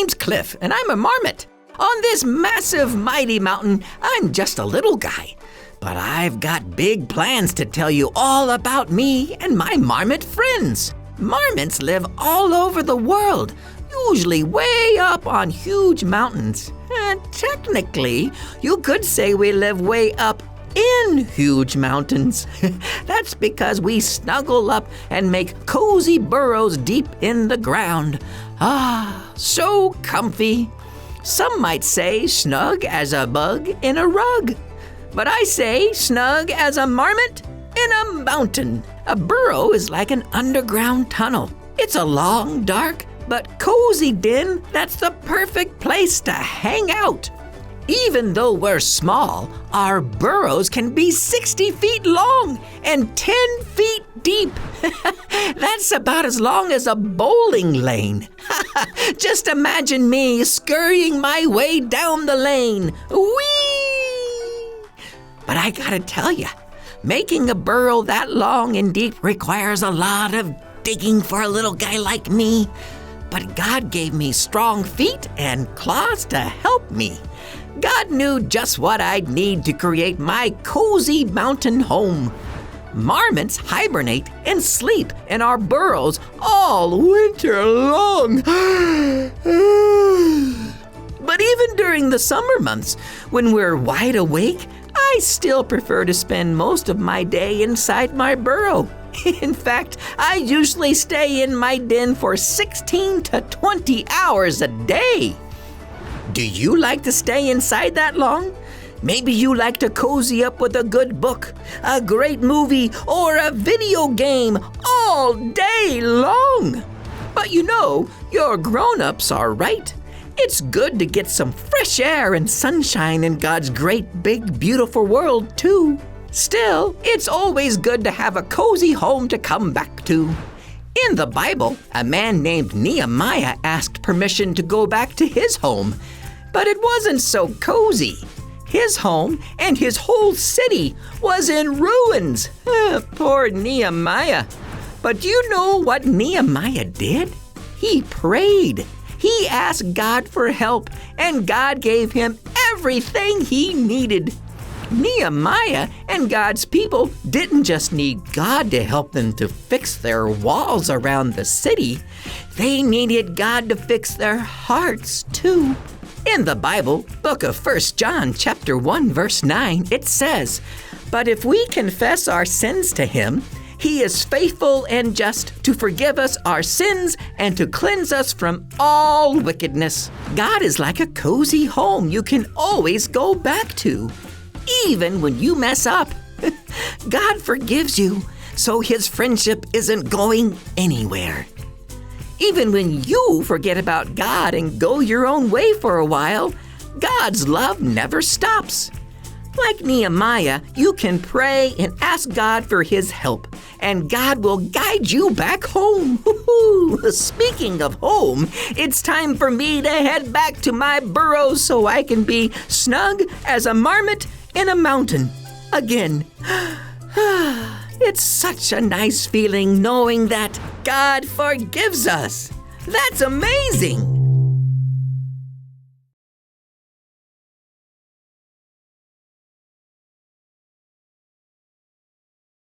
name's Cliff, and I'm a marmot. On this massive, mighty mountain, I'm just a little guy. But I've got big plans to tell you all about me and my marmot friends. Marmots live all over the world, usually way up on huge mountains. And technically, you could say we live way up in huge mountains. That's because we snuggle up and make cozy burrows deep in the ground. Ah, so comfy. Some might say snug as a bug in a rug. But I say snug as a marmot in a mountain. A burrow is like an underground tunnel. It's a long, dark, but cozy den that's the perfect place to hang out. Even though we're small, our burrows can be 60 feet long and 10 feet deep. That's about as long as a bowling lane. Just imagine me scurrying my way down the lane. Whee! But I gotta tell you, making a burrow that long and deep requires a lot of digging for a little guy like me. But God gave me strong feet and claws to help me. God knew just what I'd need to create my cozy mountain home. Marmots hibernate and sleep in our burrows all winter long. But even during the summer months, when we're wide awake, I still prefer to spend most of my day inside my burrow. In fact, I usually stay in my den for 16 to 20 hours a day. Do you like to stay inside that long? Maybe you like to cozy up with a good book, a great movie, or a video game all day long. But you know, your grown-ups are right. It's good to get some fresh air and sunshine in God's great, big, beautiful world, too. Still, it's always good to have a cozy home to come back to. In the Bible, a man named Nehemiah asked permission to go back to his home, but it wasn't so cozy. His home and his whole city was in ruins. Poor Nehemiah. But do you know what Nehemiah did? He prayed. He asked God for help, and God gave him everything he needed. Nehemiah and God's people didn't just need God to help them to fix their walls around the city. They needed God to fix their hearts, too. In the Bible, book of 1 John chapter 1, verse 9, it says, "But if we confess our sins to him, he is faithful and just to forgive us our sins and to cleanse us from all wickedness." God is like a cozy home you can always go back to, even when you mess up. God forgives you, so his friendship isn't going anywhere. Even when you forget about God and go your own way for a while, God's love never stops. Like Nehemiah, you can pray and ask God for his help, and God will guide you back home. Speaking of home, it's time for me to head back to my burrow so I can be snug as a marmot in a mountain again. It's such a nice feeling knowing that God forgives us. That's amazing.